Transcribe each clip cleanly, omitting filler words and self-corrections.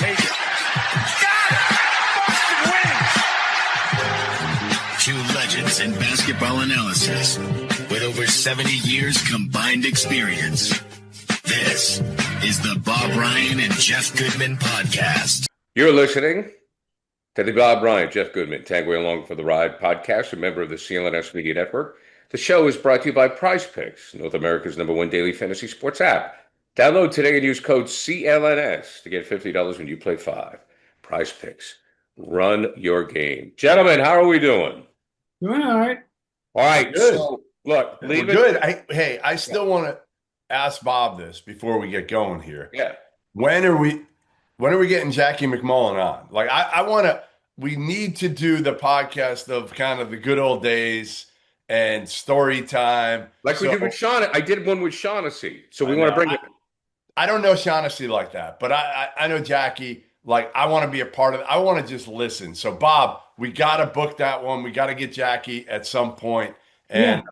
take it. Got it! Busted wings! Two legends in basketball analysis with over 70 years combined experience. This is the Bob Ryan and Jeff Goodman podcast. You're listening to the Bob Ryan, Jeff Goodman, Tag Way Along for the Ride podcast, a member of the CLNS Media Network. The show is brought to you by Prizepicks, North America's #1 daily fantasy sports app. Download today and use code CLNS to get $50 when you play 5. Prizepicks. Run your game. Gentlemen, how are we doing? Doing all right. All right. Good. So, look, leave it. Good. I still want to ask Bob this before we get going here. Yeah. When are we getting Jackie McMullen on? Like, we need to do the podcast of kind of the good old days and story time. Like we did with Shauna. I did one with Shaughnessy. So we want to bring it. I don't know Shaughnessy like that, but I know Jackie. Like, I want to be a part of it. I want to just listen. So, Bob, we got to book that one. We got to get Jackie at some point and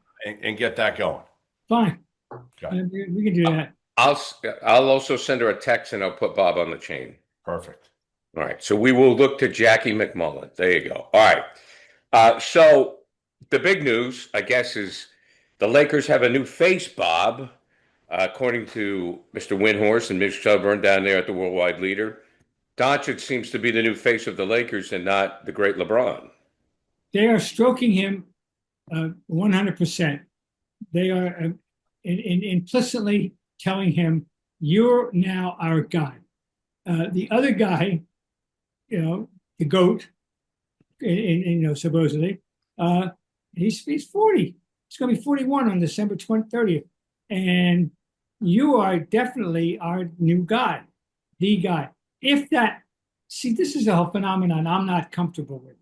get that going. Fine. Okay. We can do that. I'll also send her a text and I'll put Bob on the chain. Perfect. All right. So we will look to Jackie McMullen. There you go. All right. So the big news, I guess, is the Lakers have a new face, Bob. According to Mr. Windhorst and Mitch Shelburne down there at the Worldwide Leader, Doncic seems to be the new face of the Lakers and not the great LeBron. They are stroking him 100%. They are implicitly telling him, you're now our guy. The other guy, the GOAT, supposedly, he's 40. He's going to be 41 on December 30th. And you are definitely our new guy, the guy. This is a whole phenomenon I'm not comfortable with.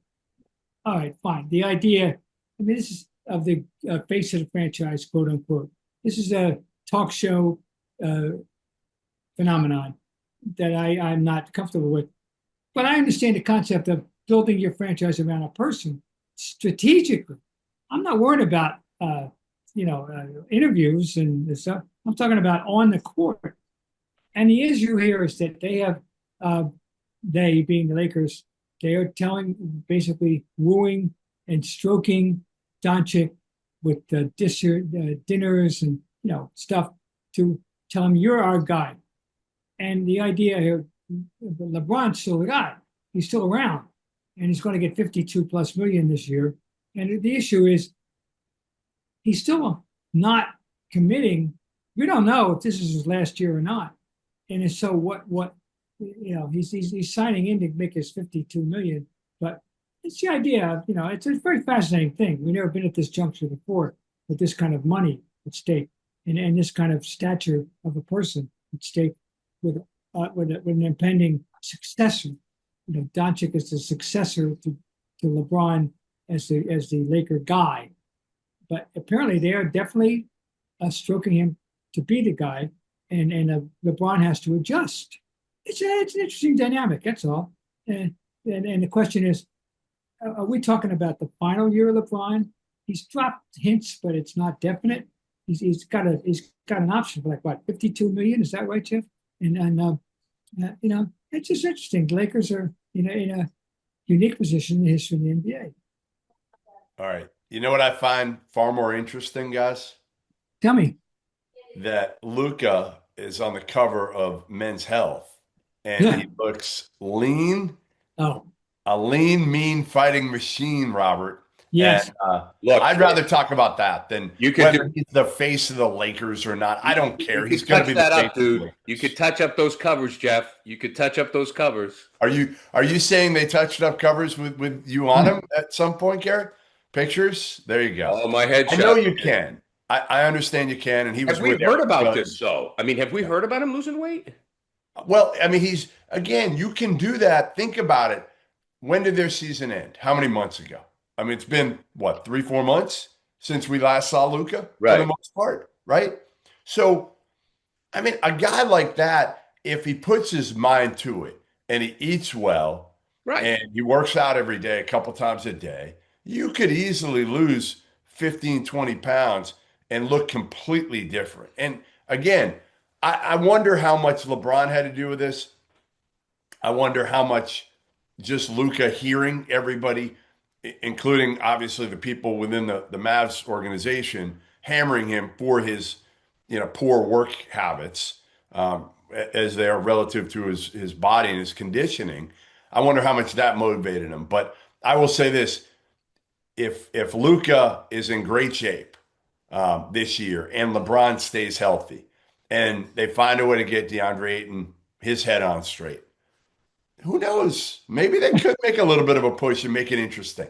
All right, fine. The idea, this is of the face of the franchise, quote unquote. This is a talk show phenomenon that I'm not comfortable with. But I understand the concept of building your franchise around a person strategically. I'm not worried about interviews and stuff. I'm talking about on the court. And the issue here is that they have, they being the Lakers, they are basically wooing and stroking Doncic with dinners and stuff to tell him you're our guy. And the idea here, LeBron's still the guy. He's still around, and he's going to get 52+ million this year. And the issue is, he's still not committing. We don't know if this is his last year or not. And so he's signing in to make his 52 million. But it's the idea, it's a very fascinating thing. We've never been at this juncture before with this kind of money at stake and this kind of stature of a person at stake with an impending successor. Doncic is the successor to LeBron as the Laker guy. But apparently they are definitely stroking him to be the guy, and LeBron has to adjust. It's an interesting dynamic, that's all. And the question is, are we talking about the final year of LeBron? He's dropped hints, but it's not definite. He's got an option for 52 million. Is that right, Jeff? And it's just interesting. The Lakers are in a unique position in the history of the NBA. All right. You know what I find far more interesting, guys? Tell me. That Luka is on the cover of Men's Health, and he looks lean. Oh. A lean, mean fighting machine, Robert. Yes. And, look, I'd rather talk about that than whether he's the face of the Lakers or not. I don't care. He's going to be the face, dude. You could touch up those covers, Jeff. You could touch up those covers. Are you saying they touched up covers with you on him at some point, Garrett? Pictures? There you go. Oh, my headshot. I know you can. I understand you can. And he was. Have we heard about this, though? Have we heard about him losing weight? Well, you can do that. Think about it. When did their season end? How many months ago? It's been, 3-4 months since we last saw Luka, right, for the most part, right? So, a guy like that, if he puts his mind to it and he eats well, right, and he works out every day, a couple times a day, you could easily lose 15, 20 pounds and look completely different. And again, I wonder how much LeBron had to do with this. I wonder how much just Luka hearing everybody, including obviously the people within the Mavs organization, hammering him for his, poor work habits, as they are relative to his body and his conditioning. I wonder how much that motivated him. But I will say this: if Luka is in great shape this year and LeBron stays healthy, and they find a way to get DeAndre Ayton his head on straight, who knows? Maybe they could make a little bit of a push and make it interesting.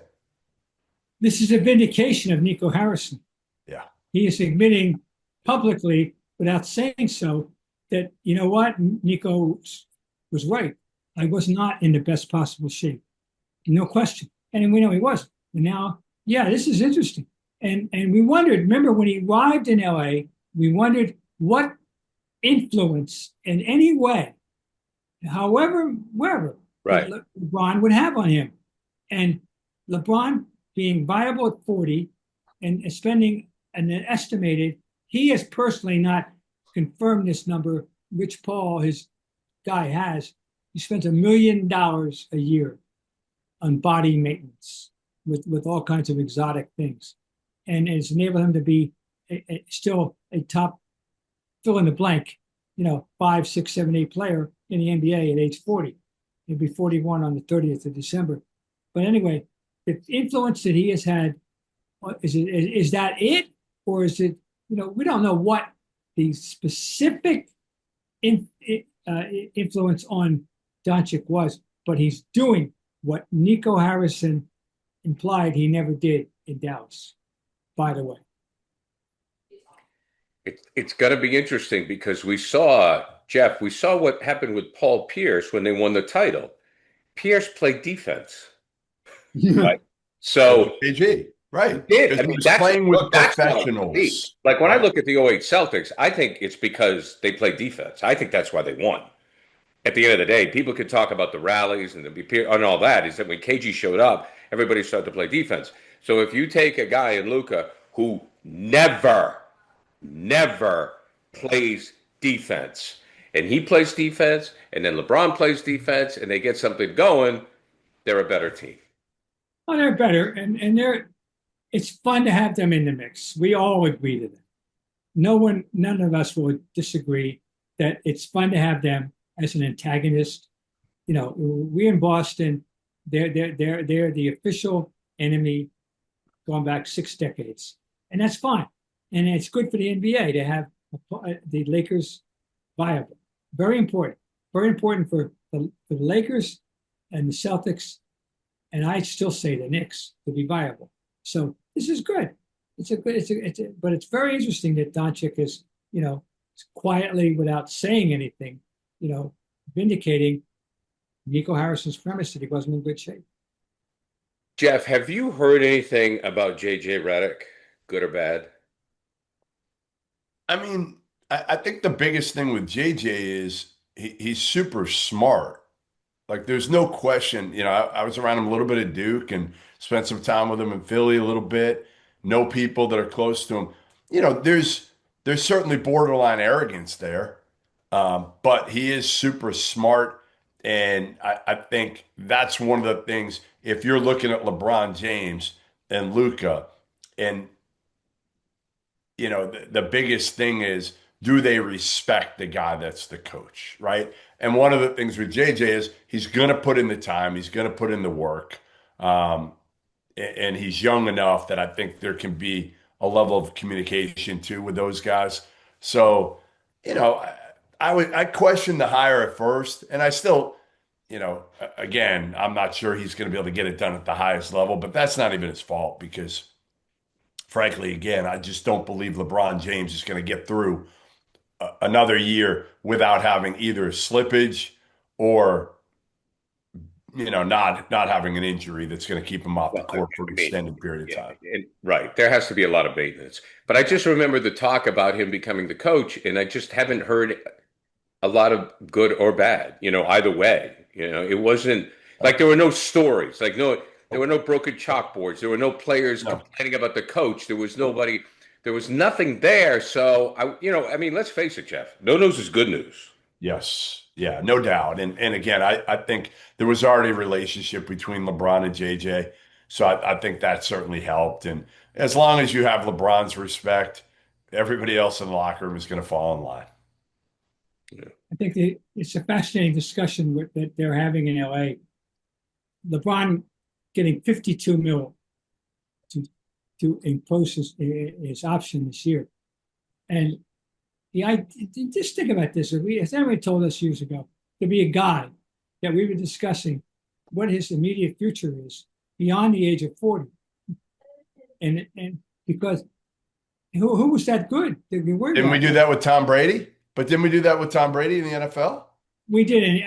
This is a vindication of Nico Harrison. Yeah. He is admitting publicly, without saying so, that, you know what, Nico was right. I was not in the best possible shape. No question. And we know he wasn't. And now, yeah, this is interesting. And we wondered, remember when he arrived in LA, we wondered what influence in any way, however, wherever, Right. LeBron would have on him. And LeBron being viable at 40 and spending an estimated, he has personally not confirmed this number. Rich Paul, his guy, has. He spends $1 million a year on body maintenance with all kinds of exotic things. And it's enabled him to be still a top fill in the blank, 5, 6, 7, 8 player in the NBA at age 40. He'll be 41 on the 30th of December. But anyway, the influence that he has had, is that it? Or is it, we don't know what the specific influence on Doncic was, but he's doing what Nico Harrison implied he never did in Dallas, by the way. It's going to be interesting because we saw what happened with Paul Pierce when they won the title. Pierce played defense. Right? So AG, right. Did. I mean, that's playing with professionals. Like when I look at the '08 Celtics, I think it's because they played defense. I think that's why they won. At the end of the day, people could talk about the rallies and all that. Is that when KG showed up, everybody started to play defense. So if you take a guy in Luka who never plays defense, and he plays defense, and then LeBron plays defense, and they get something going, they're a better team. Oh, they're better, and it's fun to have them in the mix. We all agree to that. None of us will disagree that it's fun to have them as an antagonist. We in Boston, they're the official enemy going back 6 decades, and that's fine. And it's good for the NBA to have the Lakers viable. Very important. Very important for the Lakers and the Celtics, and I still say the Knicks to be viable. So this is good. But it's very interesting that Doncic is, quietly, without saying anything, vindicating Nico Harrison's premise that he wasn't in good shape. Jeff, have you heard anything about JJ Redick, good or bad? I mean, I think the biggest thing with JJ is he's super smart. Like, there's no question. I was around him a little bit at Duke and spent some time with him in Philly a little bit. Know people that are close to him. There's certainly borderline arrogance there, but he is super smart, and I think that's one of the things. If you're looking at LeBron James and Luka, and the biggest thing is, do they respect the guy that's the coach, right? And one of the things with JJ is he's going to put in the time, he's going to put in the work, and he's young enough that I think there can be a level of communication too with those guys. So, I questioned the hire at first, and I still, again, I'm not sure he's going to be able to get it done at the highest level, but that's not even his fault because, frankly, again, I just don't believe LeBron James is going to get through another year without having either slippage or not having an injury that's going to keep him off the court for an extended period of time. Right. There has to be a lot of maintenance. But I just remember the talk about him becoming the coach, and I just haven't heard a lot of good or bad, either way. It wasn't like there were no stories, there were no broken chalkboards. There were no players complaining about the coach. There was nobody. There was nothing there. So, let's face it, Jeff. No news is good news. Yes. Yeah, no doubt. And again, I think there was already a relationship between LeBron and JJ. So I think that certainly helped. And as long as you have LeBron's respect, everybody else in the locker room is going to fall in line. I think it's a fascinating discussion that they're having in LA. LeBron getting 52 mil to impose his option this year. And just think about this. As everybody told us years ago, to be a guy that we were discussing what his immediate future is beyond the age of 40. And because who was that good? Didn't we do that with Tom Brady? But didn't we do that with Tom Brady in the NFL? We did.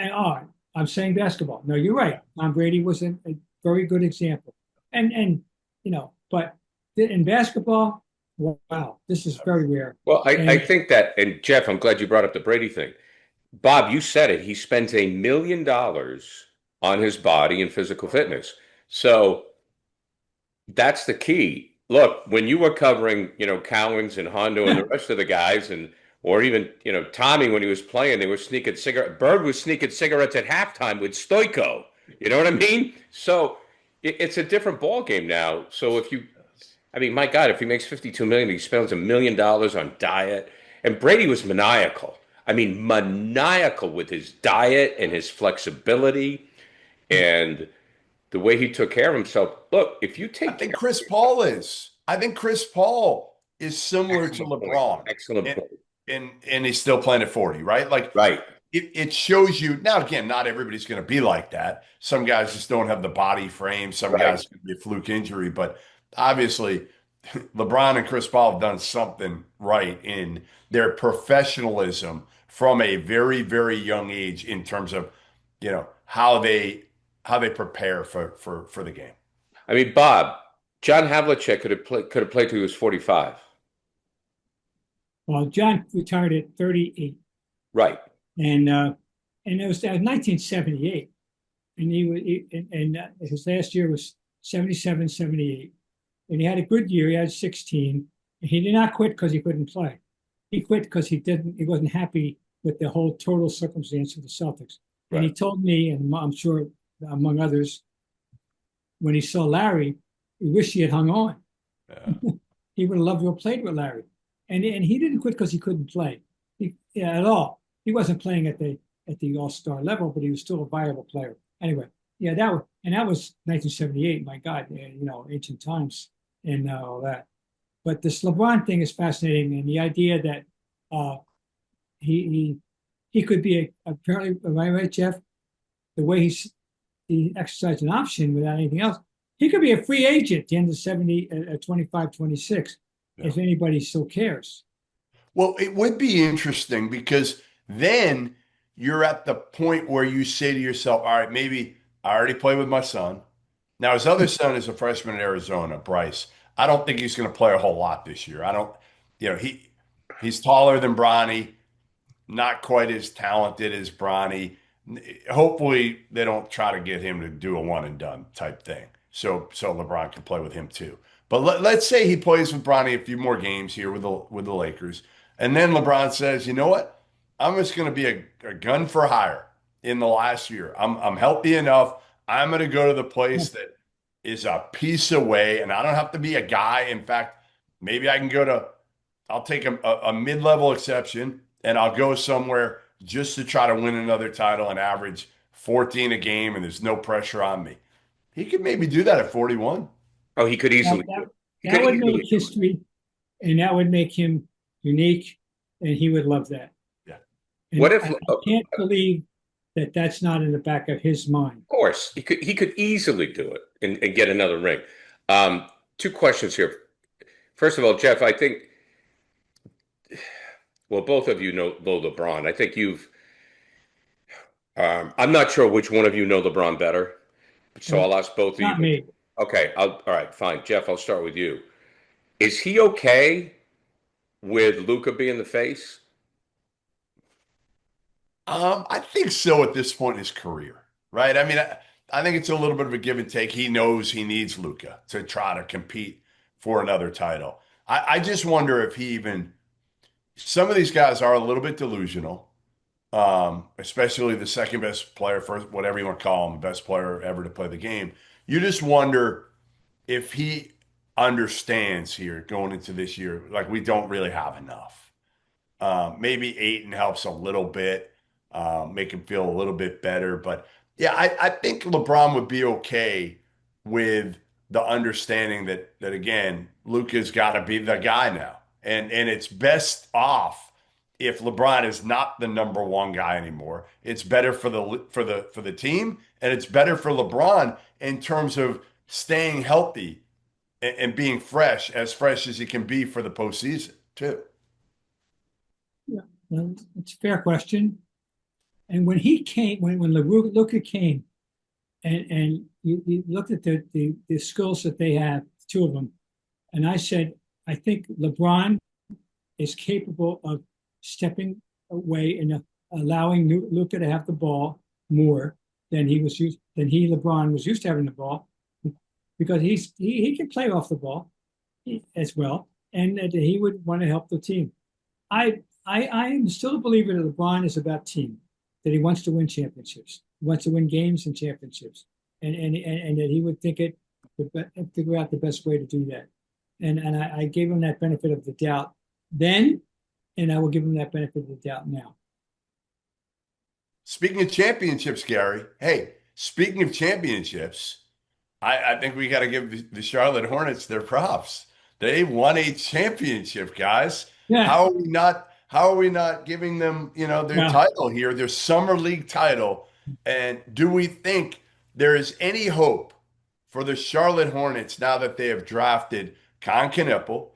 I'm saying basketball. No, you're right. Tom Brady was a very good example. And but in basketball, wow, this is very rare. Well, I think that, and Jeff, I'm glad you brought up the Brady thing. Bob, you said it. He spends $1 million on his body and physical fitness. So that's the key. Look, when you were covering, Cowens and Hondo and the rest of the guys, or even, Tommy, when he was playing, they were sneaking cigarettes. Bird was sneaking cigarettes at halftime with Stoico. You know what I mean? So it's a different ball game now. So my God, if he makes $52 million, he spends $1 million on diet. And Brady was maniacal. Maniacal with his diet and his flexibility and the way he took care of himself. Look, if you take, I think Chris Paul is similar to LeBron. Excellent point. And he's still playing at 40, right? Right. It shows you now. Again, not everybody's going to be like that. Some guys just don't have the body frame. Some guys can be a fluke injury, but obviously, LeBron and Chris Paul have done something right in their professionalism from a very, very young age in terms of, how they prepare for the game. Bob, John Havlicek could have played till he was 45. Well, John retired at 38. Right. And it was 1978. And his last year was 77, 78. And he had a good year. He had 16. And he did not quit because he couldn't play. He quit because he wasn't happy with the whole total circumstance of the Celtics. Right. And he told me, and I'm sure among others, when he saw Larry, he wished he had hung on. Yeah. He would have loved to have played with Larry. And he didn't quit because he couldn't play at all. He wasn't playing at the all-star level, but he was still a viable player. Anyway, yeah, that was 1978. My God, ancient times and all that. But this LeBron thing is fascinating, and the idea that he could be apparently, am I right, Jeff? The way he exercised an option without anything else, he could be a free agent at the end of 25, 26. Yeah. If anybody still cares. Well, it would be interesting because then you're at the point where you say to yourself, all right, maybe I already played with my son. Now, his other son is a freshman in Arizona, Bryce. I don't think he's going to play a whole lot this year. He's taller than Bronny, not quite as talented as Bronny. Hopefully, they don't try to get him to do a one and done type thing. So LeBron can play with him too. But let's say he plays with Bronny a few more games here with the Lakers. And then LeBron says, you know what? I'm just going to be a gun for hire in the last year. I'm healthy enough. I'm going to go to the place that is a piece away, and I don't have to be a guy. In fact, maybe I can I'll take a mid-level exception, and I'll go somewhere just to try to win another title and average 14 a game, and there's no pressure on me. He could maybe do that at 41. Oh, he could easily. That would make history, and that would make him unique, and he would love that. Yeah. And what if I can't believe that that's not in the back of his mind? Of course, he could easily do it and get another ring. Two questions here. First of all, Jeff, I think, well, both of you know LeBron. I think I'm not sure which one of you know LeBron better, so I'll ask both of you. Not me. Okay, all right, fine. Jeff, I'll start with you. Is he okay with Luka being the face? I think so at this point in his career, right? I think it's a little bit of a give and take. He knows he needs Luka to try to compete for another title. I just wonder if some of these guys are a little bit delusional. especially the second best player, first, whatever you want to call him, the best player ever to play the game. You just wonder if he understands here going into this year, like we don't really have enough. Maybe Ayton helps a little bit, make him feel a little bit better. But yeah, I think LeBron would be okay with the understanding that again, Luka's got to be the guy now, and it's best off if LeBron is not the number one guy anymore. It's better for the team, and it's better for LeBron in terms of staying healthy and being fresh as he can be for the postseason too. Yeah, well, it's a fair question. And when he came, when Luka came, and you looked at the skills that they have, two of them, and I said, I think LeBron is capable of stepping away and allowing Luka to have the ball more than LeBron was used to having the ball, because he can play off the ball as well, and that he would want to help the team. I am still a believer that LeBron is about team, that he wants to win championships, he wants to win games and championships, and that he would figure out the best way to do that. And I gave him that benefit of the doubt then, and I will give him that benefit of the doubt now. Speaking of championships, Gary, hey, speaking of championships, I think we got to give the Charlotte Hornets their props. They won a championship, guys. Yeah. How are we not giving them, their title here, their summer league title? And do we think there is any hope for the Charlotte Hornets now that they have drafted Con Knueppel,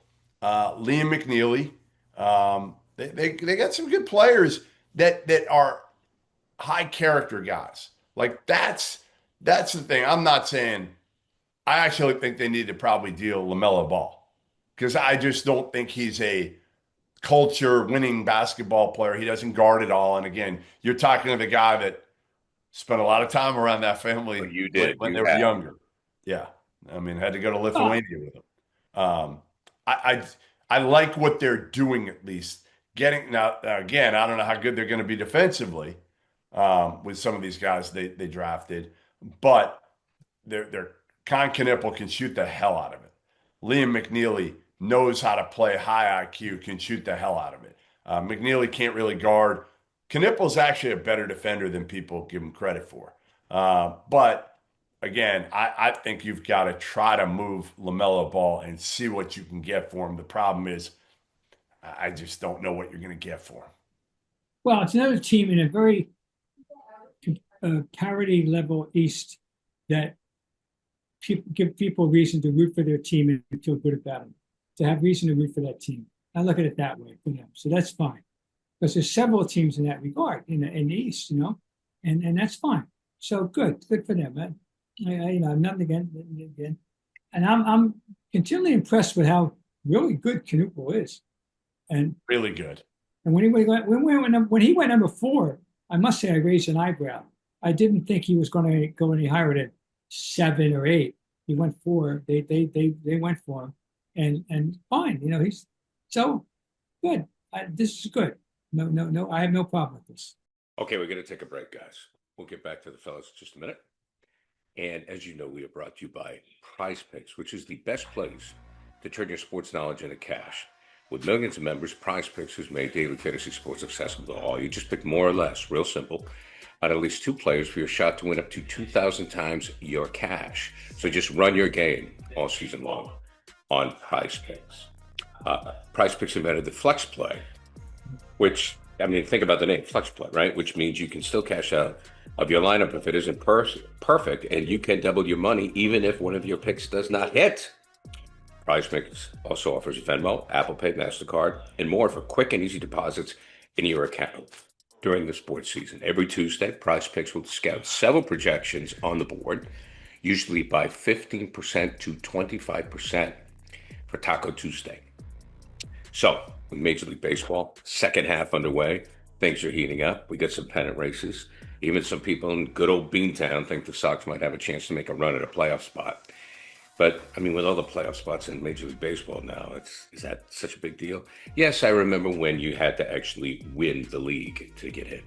Liam McNeely? They got some good players that are high character guys. Like that's the thing. I'm not saying, I actually think they need to probably deal LaMelo Ball, because I just don't think he's a culture winning basketball player. He doesn't guard it all. And again, you're talking to the guy that spent a lot of time around that family when they were younger. Yeah. I mean, had to go to Lithuania with them. I like what they're doing, at least getting now. Again, I don't know how good they're going to be defensively with some of these guys they drafted, but they're Con Knueppel can shoot the hell out of it. Liam McNeely knows how to play high IQ, can shoot the hell out of it. McNeely can't really guard. Knueppel's actually a better defender than people give him credit for. But again, I think you've got to try to move LaMelo Ball and see what you can get for him. The problem is, I just don't know what you're going to get for him. Well, it's another team in a very parity level East that give people reason to root for their team and feel good about them, to have reason to root for that team. I look at it that way for them. So that's fine. Because there's several teams in that regard in the East, and that's fine. So good for them. I'm nothing again. And I'm continually impressed with how really good Knueppel is. And really good. And when he went number 4, I must say I raised an eyebrow. I didn't think he was going to go any higher than 7 or 8. He went 4. They went for him, and fine. He's so good. This is good. No. I have no problem with this. Okay, we're going to take a break, guys. We'll get back to the fellas in just a minute. And as you know, we are brought to you by Prizepicks, which is the best place to turn your sports knowledge into cash. With millions of members, Prizepicks has made daily fantasy sports accessible to all. You just pick more or less, real simple, on at least 2 players for your shot to win up to 2,000 times your cash. So just run your game all season long on Prizepicks. Prizepicks invented the flex play, which, think about the name, flex play, right? Which means you can still cash out of your lineup if it isn't perfect, and you can double your money even if one of your picks does not hit. Prizepicks also offers Venmo, Apple Pay, MasterCard, and more for quick and easy deposits in your account during the sports season. Every Tuesday, Prizepicks will scout several projections on the board, usually by 15% to 25% for Taco Tuesday. So, with Major League Baseball, second half underway, things are heating up. We got some pennant races. Even some people in good old Beantown think the Sox might have a chance to make a run at a playoff spot. But, with all the playoff spots in Major League Baseball now, is that such a big deal? Yes, I remember when you had to actually win the league to get in.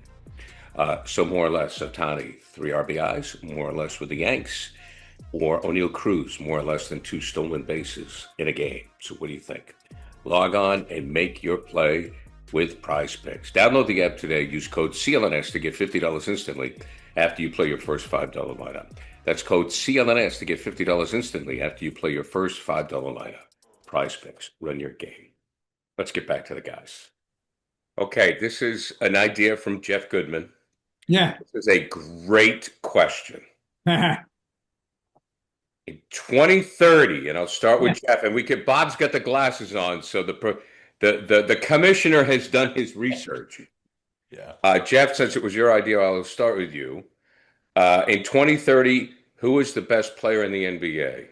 So more or less, Ohtani, 3 RBIs, more or less with the Yanks, or O'Neal Cruz, more or less than 2 stolen bases in a game. So what do you think? Log on and make your play with Prizepicks. Download the app today. Use code CLNS to get $50 instantly after you play your first $5 lineup. That's code CLNS to get $50 instantly after you play your first $5 lineup. Prizepicks, run your game. Let's get back to the guys. Okay, this is an idea from Jeff Goodman. Yeah. This is a great question. In 2030, and I'll start with Jeff, and Bob's got the glasses on, so the commissioner has done his research. Yeah. Jeff, since it was your idea, I'll start with you. In 2030, who is the best player in the NBA?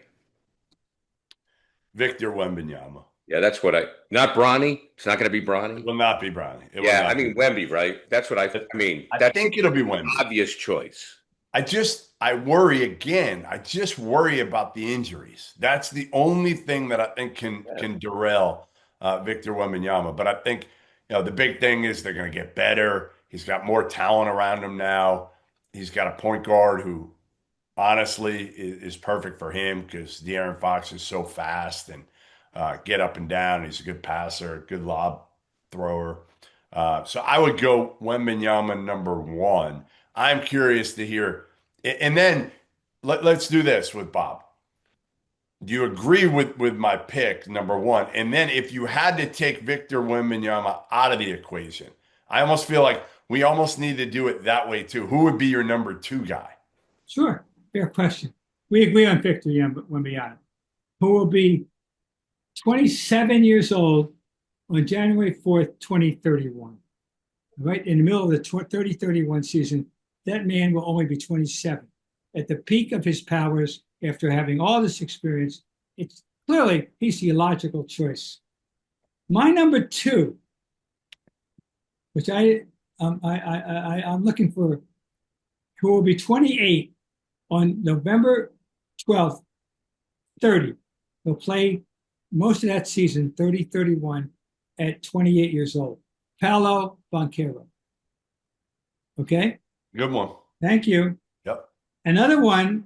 Victor Wembanyama. Yeah, that's what not Bronny. It's not going to be Bronny. It will not be Bronny. I mean Wemby, right? That's what I mean. I think it'll be Wemby. Obvious choice. I worry again. I just worry about the injuries. That's the only thing that I think can derail Victor Wembanyama. But I think the big thing is they're going to get better. He's got more talent around him now. He's got a point guard who, honestly, is perfect for him because De'Aaron Fox is so fast and get up and down. He's a good passer, good lob thrower. So I would go Wembanyama number 1. I'm curious to hear. And then let's do this with Bob. Do you agree with my pick, number 1? And then if you had to take Victor Wembanyama out of the equation, I almost feel like we almost need to do it that way too. Who would be your number 2 guy? Sure. Fair question. We agree on Victor Wembanyama, who will be 27 years old on January 4th, 2031. Right in the middle of the 30-31 season, that man will only be 27. At the peak of his powers, after having all this experience, it's clearly he's the logical choice. My number 2, which I'm looking for, who will be 28 on November 12th, 30. He'll play most of that season, 30-31, at 28 years old. Paolo Banchero. Okay? Good one. Thank you. Yep. Another one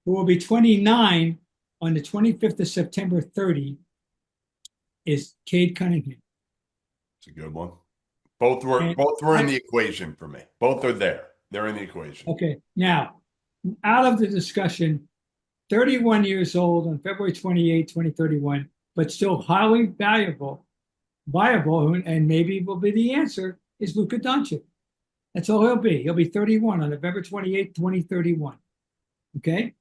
who will be 29 on the 25th of September 30 is Cade Cunningham. It's a good one. Both were in the equation for me. Both are there. They're in the equation. Okay. Now, out of the discussion, 31 years old on February 28, 2031, but still highly viable, and maybe will be the answer, is Luka Doncic. That's all he'll be. He'll be 31 on November 28, 2031. Okay?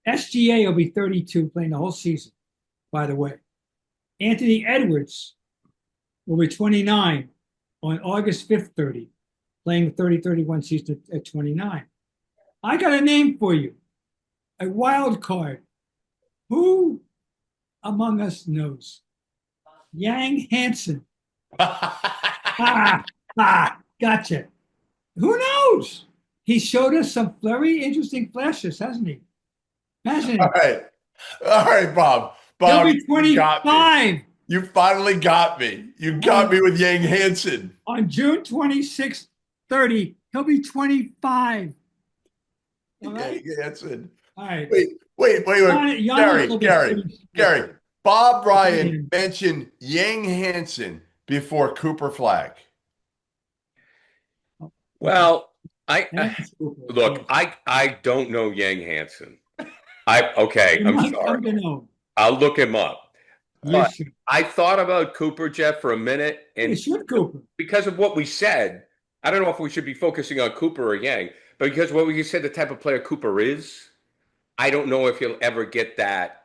SGA will be 32, playing the whole season, by the way. Anthony Edwards will be 29 on August 5th, 30, playing the 30-31 season at 29. I got a name for you, a wild card. Who among us knows? Yang Hansen. Gotcha. Who knows? He showed us some very interesting flashes, hasn't he? All right, Bob. He'll be 25. You finally got me. You got me with Yang Hansen. On June 26th, 30, he'll be 25. All right? Yang Hansen. All right. Wait. Gary. Bob Ryan mentioned Yang Hansen before Cooper Flagg. Well, I don't know Yang Hansen. I'm sorry. I'll look him up. Yes, I thought about Cooper, Jeff, for a minute, and Cooper, because of what we said, I don't know if we should be focusing on Cooper or Yang, but because what we said, the type of player Cooper is, I don't know if he'll ever get that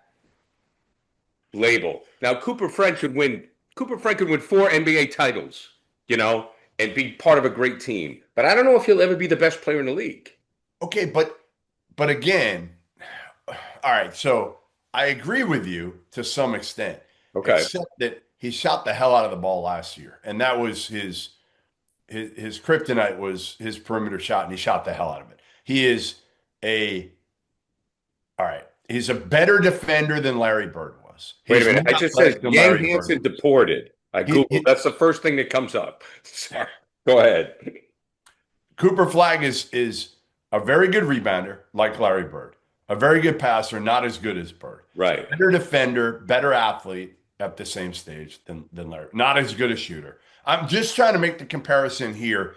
label. Now, Cooper Frank could win 4 NBA titles, and be part of a great team. But I don't know if he'll ever be the best player in the league. Okay, but again, all right, so I agree with you to some extent. Okay. Except that he shot the hell out of the ball last year. And that was his kryptonite was his perimeter shot, and he shot the hell out of it. He's a better defender than Larry Bird was. Wait a minute. I just said Yang Hansen deported. I Googled. That's the first thing that comes up. Sorry. Go ahead. Cooper Flag is a very good rebounder, like Larry Bird. A very good passer, not as good as Bird. Right. Better defender, better athlete at the same stage than Larry. Not as good a shooter. I'm just trying to make the comparison here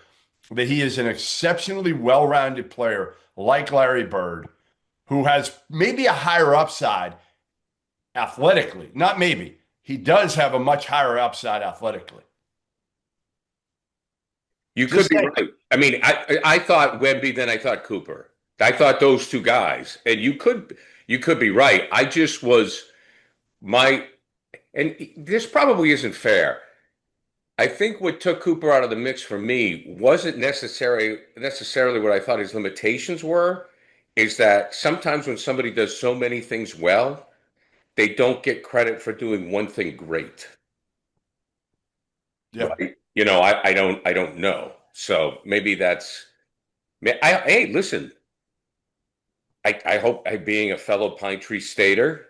that he is an exceptionally well-rounded player like Larry Bird, who has maybe a higher upside athletically. Not maybe. He does have a much higher upside athletically. You could be right. I mean, I thought Wemby, then I thought Cooper. I thought those two guys, and you could be right. I just was and this probably isn't fair. I think what took Cooper out of the mix for me wasn't necessarily what I thought his limitations were, is that sometimes when somebody does so many things well, they don't get credit for doing one thing great. Yeah. Right? You know, I don't know. So maybe hey, listen, I hope being a fellow Pine Tree Stater,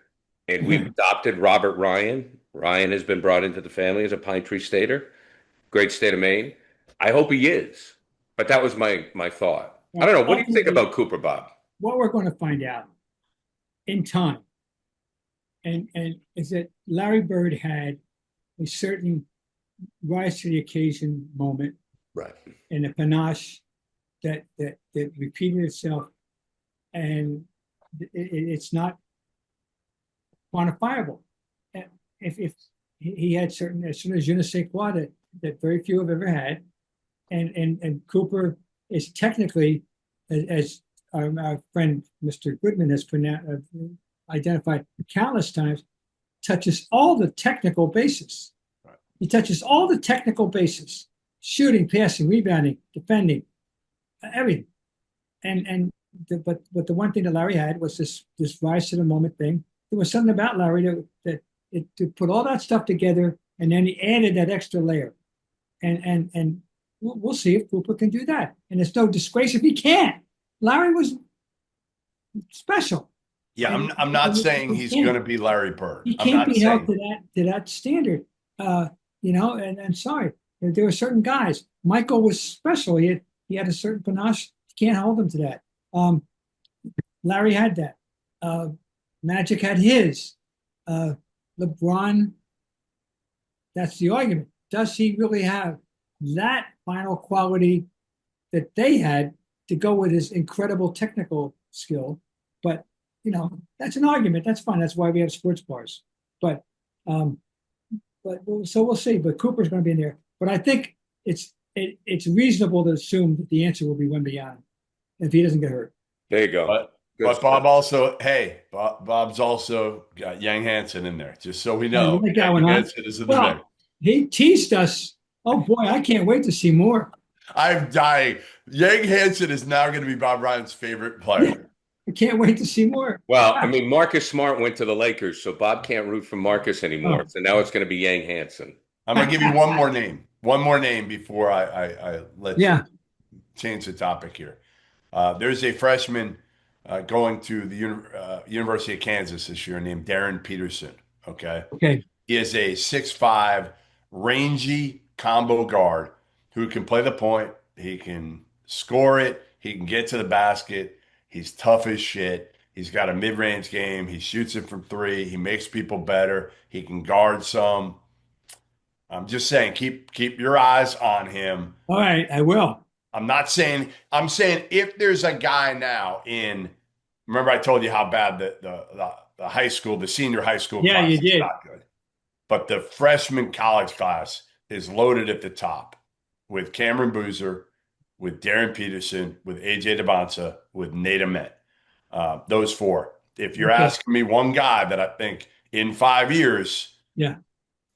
and we've adopted Robert Ryan. Ryan has been brought into the family as a Pine Tree Stater. Great state of Maine. I hope he is. But that was my thought. I don't know. What do you think about Cooper, Bob? What we're going to find out in time, and is that Larry Bird had a certain rise to the occasion moment, right, and a panache that repeated itself, and it's not quantifiable. If he had certain je ne sais quoi that very few have ever had, and Cooper is technically, as our friend Mr. Goodman has identified countless times, touches all the technical bases. Right. He touches all the technical bases: shooting, passing, rebounding, defending, everything. But the one thing that Larry had was this rise to the moment thing. There was something about Larry that to put all that stuff together, and then he added that extra layer. And we'll see if Cooper can do that. And it's no disgrace if he can't. Larry was special. Yeah, I'm not saying he's going to be Larry Bird. He can't be held to that standard. You know, and sorry, there were certain guys. Michael was special. He had a certain panache. You can't hold him to that. Larry had that. Magic had his. LeBron, that's the argument. Does he really have that final quality that they had to go with his incredible technical skill? But, you know, that's an argument. That's fine. That's why we have sports bars. But so we'll see. But Cooper's going to be in there. But I think it's reasonable to assume that the answer will be Wembanyama if he doesn't get hurt. There you go. But Bob also, Bob's also got Yang Hansen in there, just so we know. Yang Hansen is in the mix. He teased us. Oh boy, I can't wait to see more. I'm dying. Yang Hansen is now going to be Bob Ryan's favorite player. I can't wait to see more. Well, I mean, Marcus Smart went to the Lakers, so Bob can't root for Marcus anymore. So now it's going to be Yang Hansen. I'm going to give you one more name. One more name before I let you change the topic here. There's a freshman going to the University of Kansas this year named Darren Peterson. Okay. He is a 6'5", rangy combo guard who can play the point. He can score it. He can get to the basket. He's tough as shit. He's got a mid-range game. He shoots it from three. He makes people better. He can guard some. I'm just saying, keep your eyes on him. All right, I will. I'm saying if there's a guy now remember I told you how bad the high school, the senior high school class you did. is not good. But the freshman college class is loaded at the top with Cameron Boozer, with Darren Peterson, with AJ DeBonsa, with Nate Ahmed. Those four. If you're asking me one guy that I think in 5 years,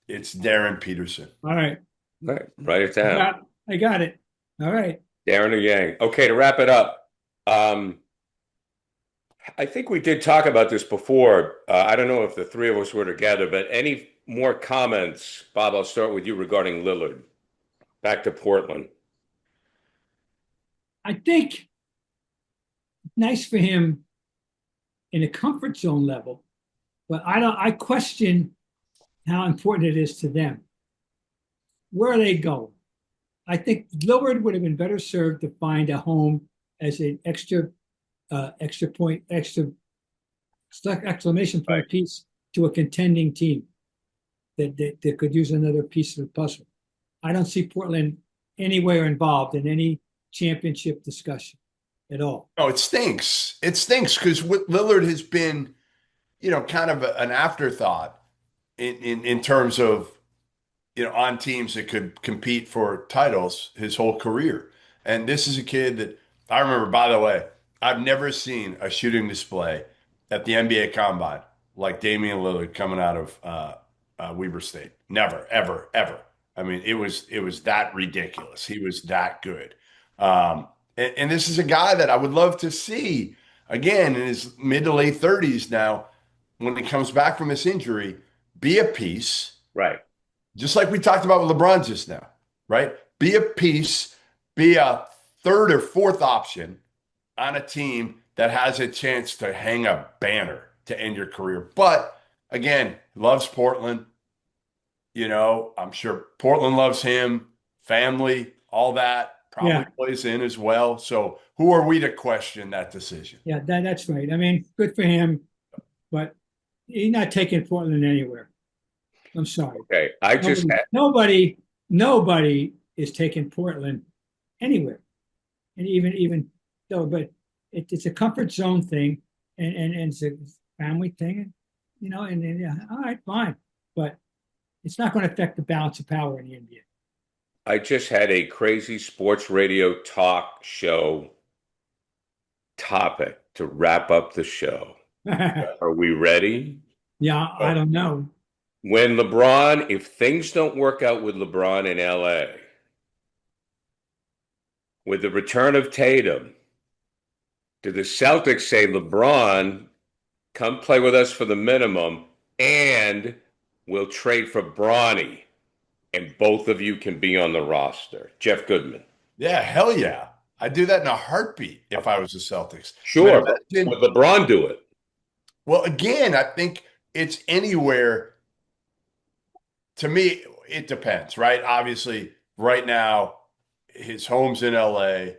it's Darren Peterson. All right. Write it down. I got it. All right. Darren or Yang. Okay, to wrap it up. I think we did talk about this before. I don't know if the three of us were together, but any more comments? Bob, I'll start with you regarding Lillard. Back to Portland. I think nice for him in a comfort zone level, but I question how important it is to them. Where are they going? I think Lillard would have been better served to find a home as an extra exclamation point piece to a contending team that could use another piece of the puzzle. I don't see Portland anywhere involved in any championship discussion at all. No, it stinks. It stinks because Lillard has been, kind of an afterthought in terms of, on teams that could compete for titles his whole career. And this is a kid that I remember, by the way, I've never seen a shooting display at the NBA Combine like Damian Lillard coming out of Weber State. Never, ever, ever. I mean, it was that ridiculous. He was that good. And this is a guy that I would love to see again in his mid to late 30s now, when he comes back from this injury, be a piece. Right. Just like we talked about with LeBron just now, right? Be a piece, be a third or fourth option on a team that has a chance to hang a banner to end your career. But again, loves Portland. I'm sure Portland loves him, family, all that probably plays in as well. So who are we to question that decision? Yeah, that's right. I mean, good for him, but he's not taking Portland anywhere. I'm sorry. Okay, nobody is taking Portland anywhere, and even though, but it's a comfort zone thing, and it's a family thing, and all right, fine, but it's not going to affect the balance of power in the NBA. I just had a crazy sports radio talk show topic to wrap up the show. Are we ready? Yeah, I don't know. When LeBron, if things don't work out with LeBron in LA, with the return of Tatum, do the Celtics say, LeBron, come play with us for the minimum, and we'll trade for Bronny, and both of you can be on the roster? Jeff Goodman. Yeah, hell yeah. I'd do that in a heartbeat if I was the Celtics. Sure, but LeBron do it. Well, again, I think it's anywhere. To me, it depends, right? Obviously, right now, his home's in LA.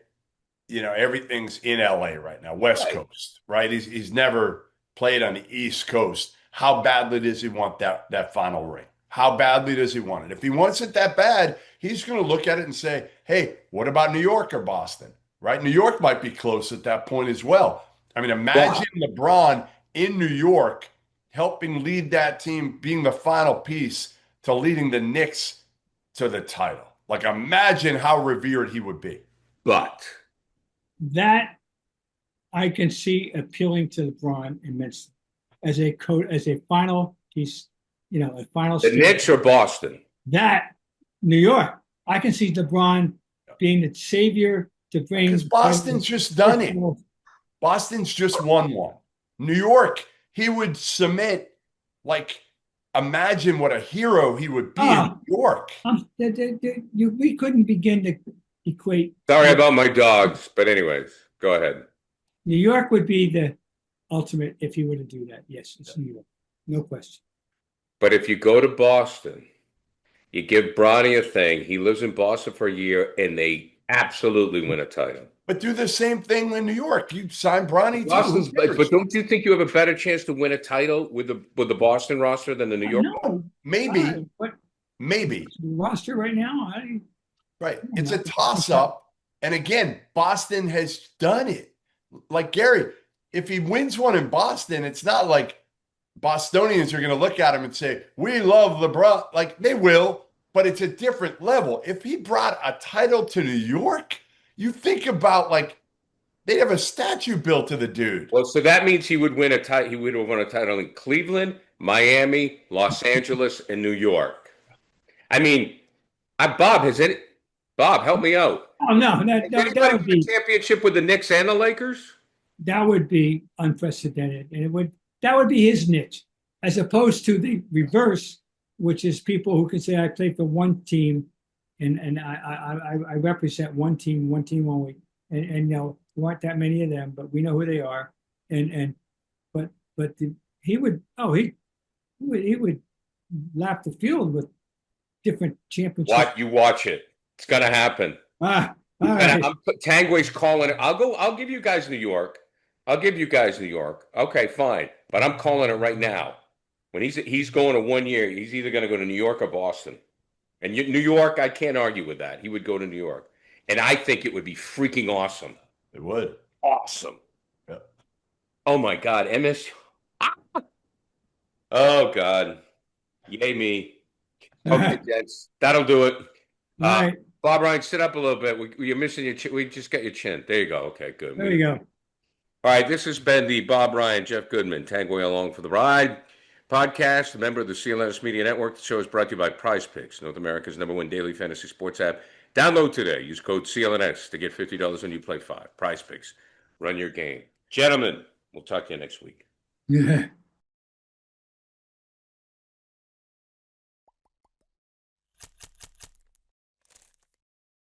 Everything's in LA right now, West Coast, right? He's never played on the East Coast. How badly does he want that final ring? How badly does he want it? If he wants it that bad, he's going to look at it and say, hey, what about New York or Boston, right? New York might be close at that point as well. I mean, imagine LeBron in New York helping lead that team, being the final piece to leading the Knicks to the title. Like, imagine how revered he would be. But that I can see appealing to LeBron immensely as a final piece, a final. The Knicks or Boston? That New York, I can see LeBron being the savior to bring. Because Boston's just done it. Boston's just won one. New York, he would cement, imagine what a hero he would be in New York. We couldn't begin to equate. Sorry about my dogs, but anyways, go ahead. New York would be the ultimate if he were to do that. Yes, it's New York. No question. But if you go to Boston, you give Bronny a thing. He lives in Boston for a year, and they absolutely win a title. But do the same thing in New York. You sign Bronny too. But don't you think you have a better chance to win a title with the Boston roster than the New York? No, maybe. Maybe. The roster right now, right. It's a toss-up. And again, Boston has done it. Like Gary, if he wins one in Boston, it's not like Bostonians are going to look at him and say, we love LeBron. Like, they will, but it's a different level. If he brought a title to New York, you think about, they'd have a statue built to the dude. Well, so that means he would win a title. He would have won a title in Cleveland, Miami, Los Angeles, and New York. I mean, Bob, help me out. Oh no, that would be a championship with the Knicks and the Lakers. That would be unprecedented, and that would be his niche, as opposed to the reverse, which is people who can say, I played for one team. And I represent one team only, and there aren't that many of them, but we know who they are. But he would lap the field with different championships. You watch it. It's gonna happen. All right. Tangway's calling it. I'll give you guys New York. Okay, fine. But I'm calling it right now. When he's going to 1 year, he's either going to go to New York or Boston. And New York, I can't argue with that. He would go to New York. And I think it would be freaking awesome. It would. Awesome. Yeah. Oh my God, MSU. Oh God. Yay me. Okay, gents. That'll do it. All right. Bob Ryan, sit up a little bit. You're missing your chin. We just got your chin. There you go. Okay, good. There you go. All right, this has been the Bob Ryan, Jeff Goodman, Tangway Along for the Ride podcast, a member of the CLNS Media Network. The show is brought to you by Prizepicks, North America's #1 daily fantasy sports app. Download today. Use code CLNS to get $50 when you play 5. Prizepicks. Run your game. Gentlemen, we'll talk to you next week. Yeah.